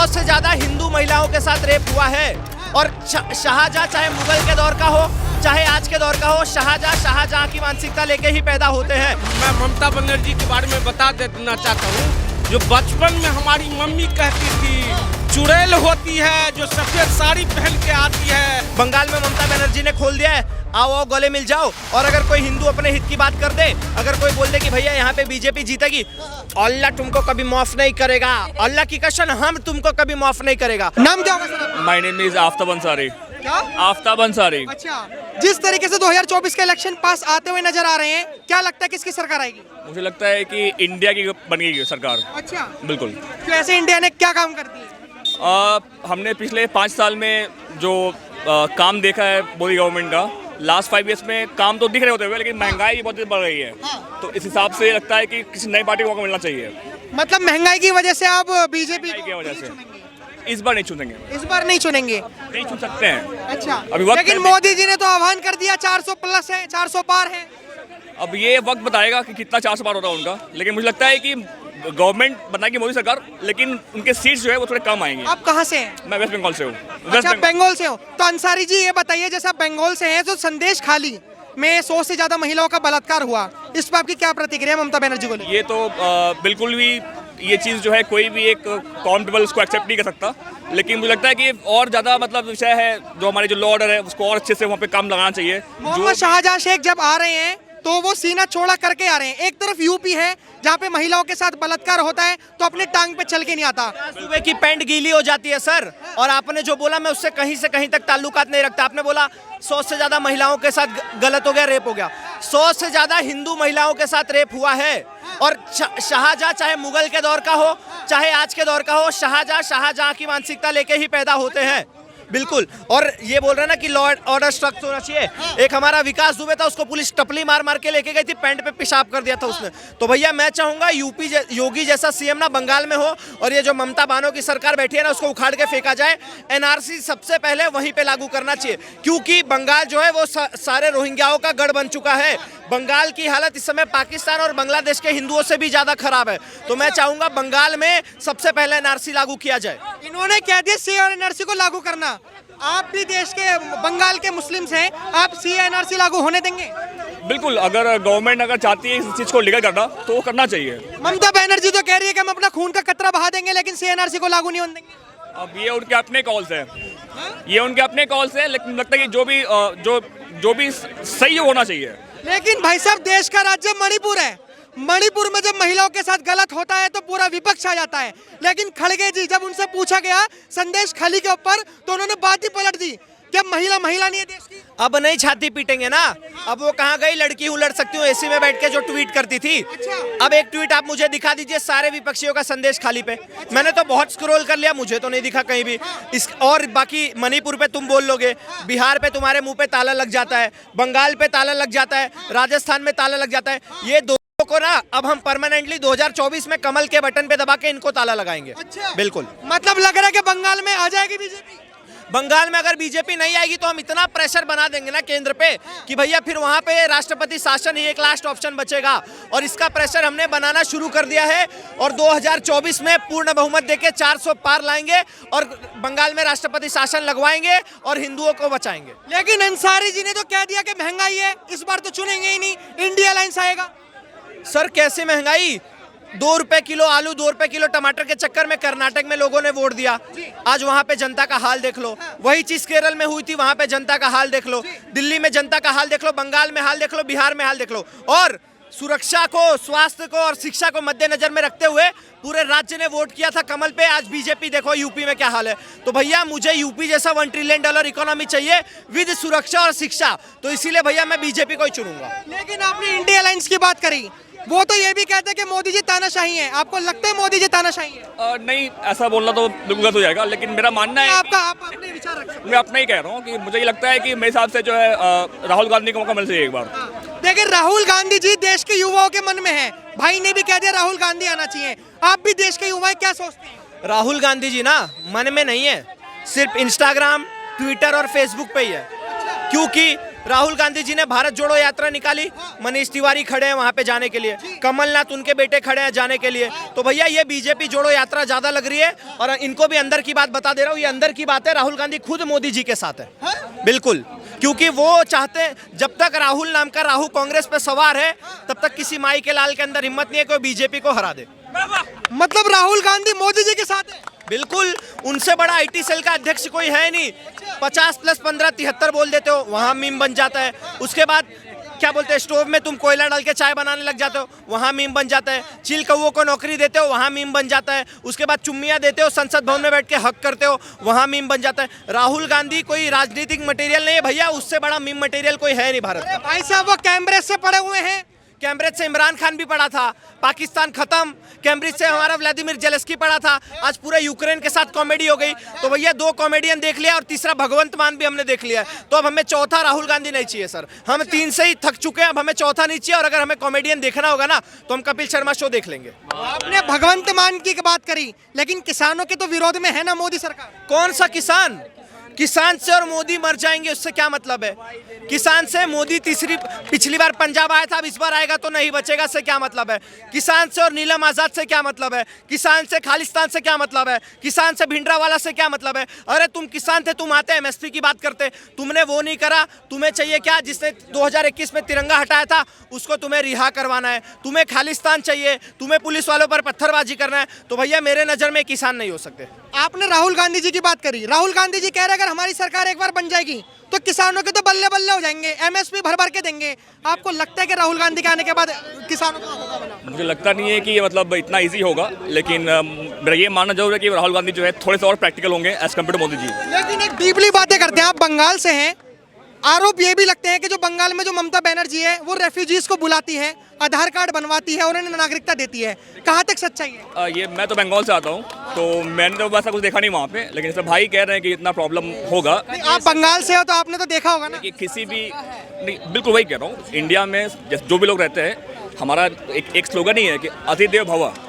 से ज्यादा हिंदू महिलाओं के साथ रेप हुआ है। और शाहजहां चाहे मुगल के दौर का हो चाहे आज के दौर का हो, शाहजहां की मानसिकता लेके ही पैदा होते हैं। मैं ममता बनर्जी के बारे में बता देना चाहता हूँ, जो बचपन में हमारी मम्मी कहती थी चुड़ैल होती है जो सफेद साड़ी पहन के आती है। बंगाल में ममता बनर्जी ने खोल दिया है, आओ आओ गले मिल जाओ। और अगर कोई हिंदू अपने हित की बात कर दे, अगर कोई बोल दे कि भैया यहाँ पे बीजेपी जीतेगी, अल्लाह तुमको कभी माफ नहीं करेगा, अल्लाह की कसम हम तुमको कभी माफ नहीं करेगा। नाम क्या होगा sir? My name is Aftab Ansari. क्या? आफ्ताब अंसारी। अच्छा, जिस तरीके से 2024 के इलेक्शन पास आते हुए नजर आ रहे हैं, क्या लगता है किसकी सरकार आएगी? मुझे लगता है कि इंडिया की बनेगी सरकार। अच्छा, बिल्कुल। तो ऐसे इंडिया ने क्या काम कर दिए? हमने पिछले 5 साल में जो काम देखा है मोदी गवर्नमेंट का, लास्ट 5 ईयर्स में काम तो दिख रहे होते हुए, लेकिन महंगाई बहुत बढ़ रही है। तो इस हिसाब से लगता है कि किसी नई पार्टी को मौका मिलना चाहिए। मतलब महंगाई की वजह से आप बीजेपी की वजह से इस बार नहीं चुनेंगे। इस बार नहीं चुनेंगे? नहीं चुन सकते हैं। अच्छा, अभी वक्त लेकिन मोदी जी ने तो आह्वान कर दिया 400 प्लस है, 400 पार है। अब ये वक्त बताएगा कि कितना 400 पार होता है उनका, लेकिन मुझे लगता है कि गवर्नमेंट बनाएगी मोदी सरकार, लेकिन उनके सीट्स जो है वो थोड़े कम आएंगे। आप कहाँ से हैं? मैं वेस्ट बंगाल से हूँ। अच्छा, बंगाल से हो तो अंसारी जी ये बताइए, जैसे आप बंगाल से हैं, तो संदेश खाली में 100 से ज्यादा महिलाओं का बलात्कार हुआ, इस पर आपकी क्या प्रतिक्रिया ममता बनर्जी को? ये तो बिल्कुल भी ये चीज़ जो है कोई भी एक काउंटेबल उसको एक्सेप्ट नहीं कर सकता, लेकिन मुझे लगता है कि और ज़्यादा मतलब विषय है जो हमारे जो लॉ ऑर्डर है उसको और अच्छे से वहाँ पे काम लगाना चाहिए। मोहम्मद शाहजहां शेख जब आ रहे हैं तो वो सीना चौड़ा करके आ रहे हैं। एक तरफ यूपी है जहाँ पे महिलाओं के साथ बलात्कार होता है तो अपने टांग पे चल के नहीं आता। सुबह की पैंट गीली हो जाती है सर। और आपने जो बोला मैं उससे कहीं से कहीं तक ताल्लुकात नहीं रखता। आपने बोला 100 से ज्यादा महिलाओं के साथ गलत हो गया, रेप हो गया। 100 से ज्यादा हिंदू महिलाओं के साथ रेप हुआ है। और शाहजहां चाहे मुगल के दौर का हो चाहे आज के दौर का हो, शाहजहां की मानसिकता लेके ही पैदा होते हैं। बिल्कुल। और ये बोल रहे हैं ना कि लॉ ऑर्डर स्ट्रक्चर होना चाहिए। एक हमारा विकास दुबे था, उसको पुलिस टपली मार मार के लेके गई थी, पैंट पे पेशाब कर दिया था उसने। तो भैया मैं चाहूंगा यूपी योगी जैसा सीएम ना बंगाल में हो, और ये जो ममता बानो की सरकार बैठी है ना उसको उखाड़ के फेंका जाए। एनआरसी सबसे पहले वहीं पे लागू करना चाहिए, क्योंकि बंगाल जो है वो सारे रोहिंग्याओं का गढ़ बन चुका है। बंगाल की हालत इस समय पाकिस्तान और बांग्लादेश के हिंदुओं से भी ज्यादा खराब है। तो मैं चाहूंगा बंगाल में सबसे पहले एनआरसी लागू किया जाए। इन्होंने कह दिया सी और एनआरसी को लागू करना। आप भी देश के बंगाल के मुस्लिम्स हैं, आप सी एनआरसी लागू होने देंगे? बिल्कुल, अगर गवर्नमेंट अगर चाहती है इस चीज को लीगल करना तो वो करना चाहिए। ममता बनर्जी तो कह रही है कि हम अपना खून का कतरा बहा देंगे, लेकिन सी एनआरसी को लागू नहीं होने देंगे। अब ये उनके अपने कॉल्स है, ये उनके अपने कॉल्स है, लेकिन लगता है कि जो भी सही होना चाहिए। लेकिन भाई साहब, देश का राज्य मणिपुर है। मणिपुर में जब महिलाओं के साथ गलत होता है तो पूरा विपक्ष आ जाता है। लेकिन खड़गे जी, जब उनसे पूछा गया संदेश खाली के ऊपर, तो उन्होंने बात ही पलट दी कि महिला नहीं है देश की। अब नहीं छाती पीटेंगे ना। अब वो कहाँ गई, लड़की हूँ लड़ सकती हूँ एसी में बैठ के जो ट्वीट करती थी। अच्छा। अब एक ट्वीट आप मुझे दिखा दीजिए सारे विपक्षियों का संदेश खाली पे। अच्छा। मैंने तो बहुत स्क्रॉल कर लिया, मुझे तो नहीं दिखा कहीं भी। और बाकी मणिपुर पे तुम बोल लोगे, बिहार पे तुम्हारे मुंह पे ताला लग जाता है, बंगाल पे ताला लग जाता है, राजस्थान में ताला लग जाता है। ये को ना अब हम परमानेंटली 2024 में कमल के बटन पे दबा के इनको ताला लगाएंगे। अच्छा। बिल्कुल। मतलब लग रहा है कि बंगाल में आ जाएगी बीजेपी। बंगाल में अगर बीजेपी नहीं आएगी तो हम इतना प्रेशर बना देंगे ना केंद्र पे कि भैया फिर वहां पे राष्ट्रपति शासन ही एक लास्ट ऑप्शन बचेगा। और इसका प्रेशर हमने बनाना शुरू कर दिया है और 2024 में पूर्ण बहुमत देके 400 पार लाएंगे और बंगाल में राष्ट्रपति शासन लगवाएंगे और हिंदुओं को बचाएंगे। लेकिन अंसारी जी ने तो कह दिया कि महंगाई है, इस बार तो चुनेंगे ही नहीं, इंडिया अलायंस आएगा। सर कैसे महंगाई? 2 रुपए किलो आलू, 2 रुपए किलो टमाटर के चक्कर में कर्नाटक में लोगों ने वोट दिया। आज वहां पे जनता का हाल देख लो। वही चीज केरल में हुई थी, वहां पे जनता का हाल देख लो। दिल्ली में जनता का हाल देख लो, बंगाल में हाल देख लो, बिहार में हाल देख लो। और सुरक्षा को, स्वास्थ्य को और शिक्षा को मद्देनजर में रखते हुए पूरे राज्य ने वोट किया था कमल पे। आज बीजेपी देखो यूपी में क्या हाल है। तो भैया मुझे यूपी जैसा $1 ट्रिलियन इकोनॉमी चाहिए विद सुरक्षा और शिक्षा। तो इसीलिए भैया मैं बीजेपी को ही चुनूंगा। लेकिन आपने इंडिया अलायंस की बात करी, वो तो ये भी कहते हैं कि मोदी जी तानाशाही हैं। आपको लगता है मोदी जी तानाशाही हैं? नहीं, ऐसा बोलना तो बिल्कुल गलत हो जाएगा, लेकिन मेरा मानना है आप अपने विचार रखें। मैं अपना ही कह रहा हूँ कि मुझे ये लगता है कि मेरे हिसाब से जो है राहुल गांधी को मौका मिल चाहिए एक बार। देखिए, राहुल गांधी जी देश के युवाओं के मन में है। भाई ने भी कह दिया राहुल गांधी आना चाहिए। आप भी देश के युवा क्या सोचते हैं? राहुल गांधी जी ना मन में नहीं है, सिर्फ इंस्टाग्राम, ट्विटर और फेसबुक पे ही है। क्योंकि राहुल गांधी जी ने भारत जोड़ो यात्रा निकाली, मनीष तिवारी खड़े हैं वहां पे जाने के लिए, कमलनाथ उनके बेटे खड़े हैं जाने के लिए। तो भैया ये बीजेपी जोड़ो यात्रा ज्यादा लग रही है। और इनको भी अंदर की बात बता दे रहा हूँ, ये अंदर की बात है, राहुल गांधी खुद मोदी जी के साथ है, बिल्कुल, क्योंकि वो चाहते हैं जब तक राहुल नाम का राहु कांग्रेस पे सवार है तब तक किसी माई के लाल के अंदर हिम्मत नहीं है कि वो बीजेपी को हरा दे। मतलब राहुल गांधी मोदी जी के साथ है? बिल्कुल, उनसे बड़ा आईटी सेल का अध्यक्ष कोई है नहीं। 50 + 15 73 बोल देते हो, वहां मीम बन जाता है। उसके बाद क्या बोलते हैं, स्टोव में तुम कोयला डाल के चाय बनाने लग जाते हो, वहां मीम बन जाता है। चील कौओं को नौकरी देते हो, वहां मीम बन जाता है। उसके बाद चुम्मियां देते हो, संसद भवन में बैठ के हक करते हो, वहां मीम बन जाता है। राहुल गांधी कोई राजनीतिक मटेरियल नहीं है भैया, उससे बड़ा मीम मटेरियल कोई है नहीं भारत में। भाई साहब वो कैम्ब्रिज से पढ़े हुए हैं। कैम्ब्रिज से इमरान खान भी पढ़ा था, पाकिस्तान खत्म। कैम्ब्रिज से हमारा व्लादिमीर जेलेस्की पढ़ा था, आज पूरे यूक्रेन के साथ कॉमेडी हो गई। तो भैया 2 कॉमेडियन देख लिया और तीसरा भगवंत मान भी हमने देख लिया है। तो अब हमें चौथा राहुल गांधी नहीं चाहिए सर, हम 3 से ही थक चुके हैं, अब हमें चौथा नहीं चाहिए। और अगर हमें कॉमेडियन देखना होगा ना तो हम कपिल शर्मा शो देख लेंगे। आपने भगवंत मान की बात करी, लेकिन किसानों के तो विरोध में है ना मोदी सरकार। कौन सा किसान? किसान से और मोदी मर जाएंगे उससे क्या मतलब है? किसान से मोदी पिछली बार पंजाब आया था, अब इस बार आएगा तो नहीं बचेगा, से क्या मतलब है? किसान से और नीलम आजाद से क्या मतलब है? किसान से खालिस्तान से क्या मतलब है? किसान से भिंडरावाला से क्या मतलब है? अरे तुम किसान थे, तुम आते एमएसपी की बात करते, तुमने वो नहीं करा। तुम्हें चाहिए क्या? जिसने 2021 में तिरंगा हटाया था उसको तुम्हें रिहा करवाना है। तुम्हें खालिस्तान चाहिए, तुम्हें पुलिस वालों पर पत्थरबाजी करना है। तो भैया मेरे नजर में किसान नहीं हो सकते। आपने राहुल गांधी जी की बात करी, राहुल गांधी जी कह रहे अगर हमारी सरकार एक बार बन जाएगी तो किसानों के तो बल्ले बल्ले हो जाएंगे, एमएसपी भर भर के देंगे। आपको लगता है कि राहुल गांधी के आने के बाद किसानों का होगा बना? मुझे लगता नहीं है कि ये मतलब इतना इजी होगा, लेकिन मेरा ये मानना जरूर है कि राहुल गांधी जो है थोड़े से और प्रैक्टिकल होंगे as compare to Modi ji. लेकिन एक डीपली बातें करते हैं, आप बंगाल से हैं, आरोप ये भी लगते हैं कि जो बंगाल में जो ममता बनर्जी है वो रेफ्यूजीज को बुलाती है, आधार कार्ड बनवाती है और उन्हें नागरिकता देती है। कहाँ तक सच्चाई है? ये मैं तो बंगाल से आता हूँ, तो मैंने तो वैसा कुछ देखा नहीं वहाँ पे, लेकिन जैसे भाई कह रहे हैं कि इतना प्रॉब्लम होगा। आप बंगाल से हो तो आपने तो देखा होगा ना कि किसी भी नहीं, बिल्कुल वही कह रहा हूँ। इंडिया में जो भी लोग रहते हैं, हमारा एक स्लोगन ही है कि अतिथि देवो भव।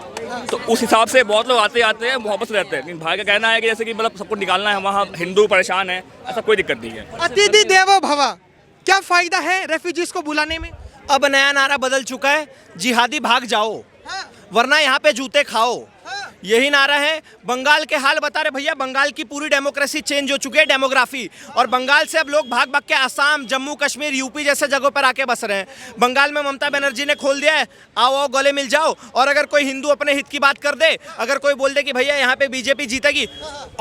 तो उस हिसाब से बहुत लोग आते हैं, मोहब्बत से रहते हैं। लेकिन भाई का कहना है कि जैसे कि मतलब सबको निकालना है, वहाँ हिंदू परेशान है, ऐसा कोई दिक्कत नहीं है। अतिथि देवो भव, क्या फायदा है रेफ्यूजीज को बुलाने में? अब नया नारा बदल चुका है, जिहादी भाग जाओ वरना यहाँ पे जूते खाओ, यही नारा है। बंगाल के हाल बता रहे भैया, बंगाल की पूरी डेमोक्रेसी चेंज हो चुकी है, डेमोग्राफी। और बंगाल से अब लोग भाग भाग के आसाम, जम्मू कश्मीर, यूपी जैसे जगहों पर आके बस रहे हैं। बंगाल में ममता बनर्जी ने खोल दिया है, आओ आओ गले मिल जाओ। और अगर कोई हिंदू अपने हित की बात कर दे, अगर कोई बोल दे कि भैया यहाँ पे बीजेपी जीतेगी,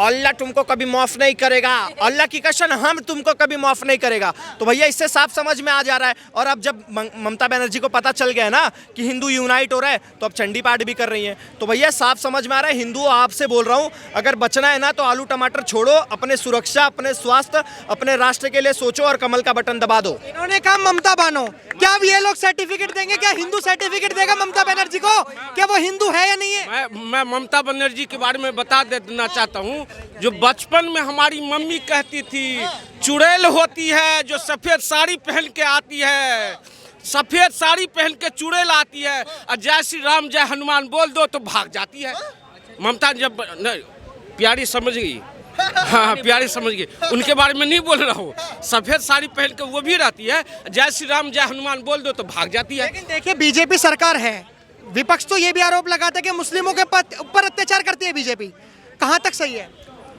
अल्लाह तुमको कभी माफ नहीं करेगा, अल्लाह की कसम हम तुमको कभी माफ नहीं करेगा। तो भैया इससे साफ समझ में आ जा रहा है। और अब जब ममता बनर्जी को पता चल गया ना कि हिंदू यूनाइट हो रहा है, तो अब चंडी पाठ भी कर रही है। तो भैया साफ समझ में आ रहा है, हिंदू आपसे बोल रहा हूं, अगर बचना है ना तो आलू टमाटर छोड़ो, अपने सुरक्षा, अपने स्वास्थ्य, अपने राष्ट्र के लिए सोचो और कमल का बटन दबा दो। इन्होंने कहा ममता बानो, क्या अब ये लोग सर्टिफिकेट देंगे? क्या हिंदू सर्टिफिकेट देगा ममता बनर्जी को? क्या वो हिंदू है या नहीं है? मैं ममता बनर्जी के बारे में बता देना चाहता हूँ। जो बचपन में हमारी मम्मी कहती थी, चुड़ैल होती है जो सफेद साड़ी पहन के आती है, सफेद साड़ी पहन के चुड़ैल आती है, और जय श्री राम जय हनुमान बोल दो तो भाग जाती है। ममता जब नहीं, प्यारी समझ गई, हाँ प्यारी समझ गई, उनके बारे में नहीं बोल रहा हूँ। सफेद साड़ी पहन के वो भी रहती है, जय श्री राम जय हनुमान बोल दो तो भाग जाती है। लेकिन देखिए बीजेपी सरकार है, विपक्ष तो ये भी आरोप लगाता है कि मुस्लिमों के ऊपर अत्याचार करती है बीजेपी। कहाँ तक सही है?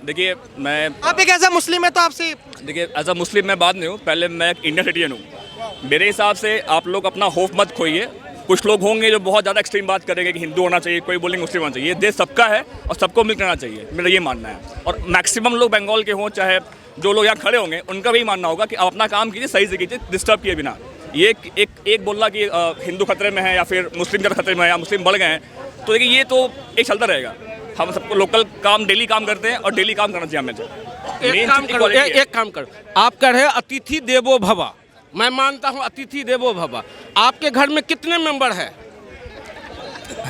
देखिए मैं, आप एक ऐसा मुस्लिम है तो आपसे, देखिए एज अ मुस्लिम मैं बाद में हूँ, पहले मैं एक इंडियन सिटीजन हूँ। मेरे हिसाब से आप लोग अपना होप मत खोइए। कुछ लोग होंगे जो बहुत ज़्यादा एक्सट्रीम बात करेंगे कि हिंदू होना चाहिए, कोई बोलेंगे मुस्लिम होना चाहिए। ये देश सबका है और सबको मिलकर रहना चाहिए, मेरा ये मानना है। और मैक्सिमम लोग बंगाल के हों, चाहे जो लोग यहाँ खड़े होंगे, उनका भी मानना होगा कि आप अपना काम कीजिए, सही से कीजिए, डिस्टर्ब किए बिना। ये एक बोलना कि हिंदू खतरे में है या फिर मुस्लिम ज़्यादा खतरे में है या मुस्लिम बढ़ गए हैं, तो देखिए ये तो एक चलता रहेगा। हम सबको लोकल काम डेली काम करते हैं और डेली काम करना चाहिए हमें। एक काम करो, आप कह रहे हैं अतिथि देवो भव, मैं मानता हूँ अतिथि देवो भव। आपके घर में कितने मेंबर है?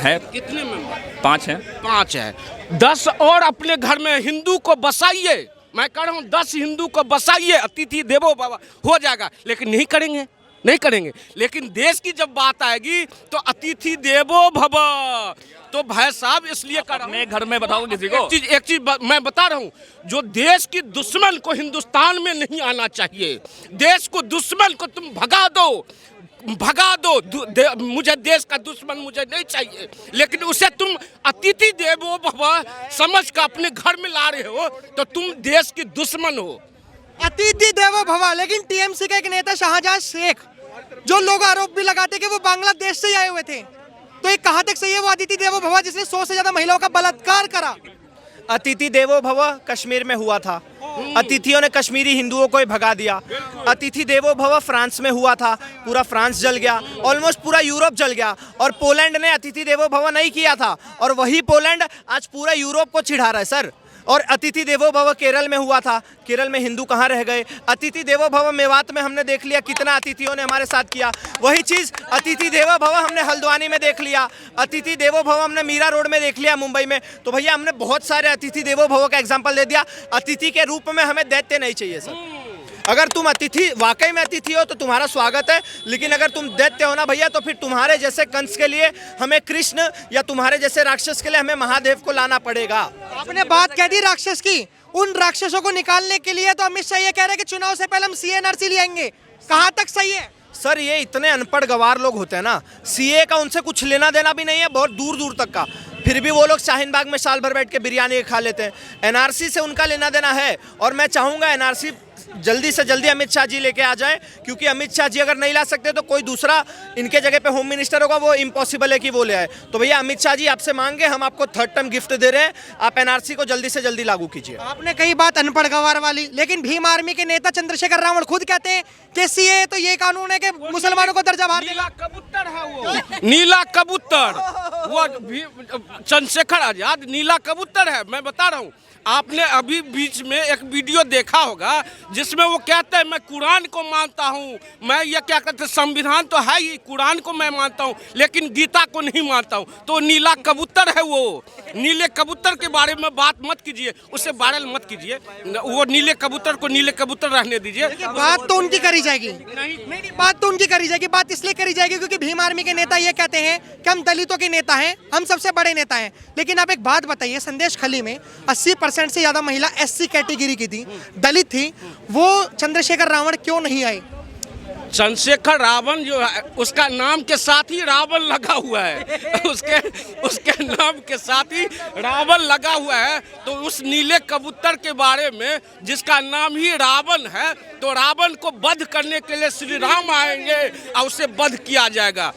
कितने मेंबर? 5 हैं। 5 है। 10 और अपने घर में हिंदू को बसाइए। मैं कह रहा हूँ 10 हिंदू को बसाइए, अतिथि देवो भव हो जाएगा। लेकिन नहीं करेंगे, नहीं करेंगे। लेकिन देश की जब बात आएगी तो अतिथि देवो भव, तो भाई साहब इसलिए कर रहा हूं। अपने घर में बताओ किसी को। एक चीज मैं बता रहा हूँ, जो देश की दुश्मन को हिंदुस्तान में नहीं आना चाहिए। देश को दुश्मन को तुम भगा दो, मुझे देश का दुश्मन मुझे नहीं चाहिए, लेकिन उसे तुम अतिथि देवो भव समझ कर अपने घर में ला रहे हो तो तुम देश की दुश्मन हो। अतिथि देवो भव, लेकिन टीएमसी का एक नेता शाहजहां शेख, जो लोग आरोप भी लगाते कि वो बांग्लादेश से आए हुए थे, तो ये कहां तक सही है वो अतिथि देवो भव जिसने 100 से ज्यादा महिलाओं का बलात्कार करा? अतिथि देवो भव कश्मीर में हुआ था, अतिथियों ने कश्मीरी हिंदुओं को ही भगा दिया। अतिथि देवो भव फ्रांस में हुआ था, पूरा फ्रांस जल गया, ऑलमोस्ट पूरा यूरोप जल गया। और पोलैंड ने अतिथि देवो भव नहीं किया था, और वही पोलैंड आज पूरा यूरोप को चिढ़ा रहा है सर। और अतिथि देवो भव केरल में हुआ था, केरल में हिंदू कहाँ रह गए? अतिथि देवो भव मेवात में हमने देख लिया कितना अतिथियों ने हमारे साथ किया। वही चीज़ अतिथि देवो भव हमने हल्द्वानी में देख लिया, अतिथि देवो भव हमने मीरा रोड में देख लिया मुंबई में। तो भैया हमने बहुत सारे अतिथि देवो भव का एग्जाम्पल दे दिया। अतिथि के रूप में हमें दैत्य नहीं चाहिए सर। अगर तुम अतिथि वाकई में अतिथि हो तो तुम्हारा स्वागत है, लेकिन अगर तुम दैत्य हो ना भैया तो फिर तुम्हारे जैसे कंस के लिए हमें कृष्ण, या तुम्हारे जैसे राक्षस के लिए हमें महादेव को लाना पड़ेगा। आपने बात कह दी राक्षस की, उन राक्षसों को निकालने के लिए तो अमित शाह ये कह रहे हैं कि चुनाव से पहले हम CNRC ले आएंगे। कहां तक सही है? सर ये इतने अनपढ़ गवार लोग होते हैं ना, सीए का उनसे कुछ लेना देना भी नहीं है, बहुत दूर दूर तक का, फिर भी वो लोग शाहीन बाग में साल भर बैठ के बिरयानी खा लेते हैं। एनआरसी से उनका लेना देना है, और मैं चाहूँगा एनआरसी जल्दी से जल्दी अमित शाह जी लेके आ जाए, क्योंकि अमित शाह जी अगर नहीं ला सकते तो कोई दूसरा इनके जगह पे होम मिनिस्टर होगा, वो इम्पॉसिबल है कि वो ले आए। तो भैया अमित शाह जी आपसे मांगे, हम आपको 3rd टर्म गिफ्ट दे रहे हैं, आप एनआरसी को जल्दी से जल्दी लागू कीजिए। आपने कही बात अनपढ़ गवार वाली, लेकिन भीम आर्मी के नेता चंद्रशेखर रावण खुद कहते हैं कि सीए तो ये कानून है कि मुसलमानों को दर्जा बाहर नीला कबूतर है वो, नीला कबूतर, वो चंद्रशेखर आजाद नीला कबूतर है। मैं बता रहा हूँ, आपने अभी बीच में एक वीडियो देखा होगा जिसमें वो कहते हैं मैं कुरान को मानता हूँ, मैं ये क्या कहते हैं संविधान तो है ही, कुरान को मैं मानता हूँ लेकिन गीता को नहीं मानता हूँ। तो नीला कबूतर है वो। नीले कबूतर के बारे में बात मत कीजिए, उससे वायरल मत कीजिए, वो नीले कबूतर को नीले कबूतर रहने दीजिए। बात तो उनकी करी जाएगी, नहीं बात तो उनकी करी जाएगी। बात इसलिए करी जाएगी क्योंकि भीम आर्मी के नेता ये कहते हैं कि हम दलितों के नेता हैं, हम सबसे बड़े नेता हैं। लेकिन आप एक बात बताइए, संदेश खली में 80% से ज्यादा महिला SC कैटेगरी की थी, दलित थी, वो चंद्रशेखर रावण क्यों नहीं आए? चंद्रशेखर रावण जो है उसका नाम के साथ ही रावण लगा हुआ है, उसके नाम के साथ ही रावण लगा हुआ है। तो उस नीले कबूतर के बारे में जिसका नाम ही रावण है, तो रावण को वध करने के लिए श्री राम आएंगे और उसे वध किया जाएगा।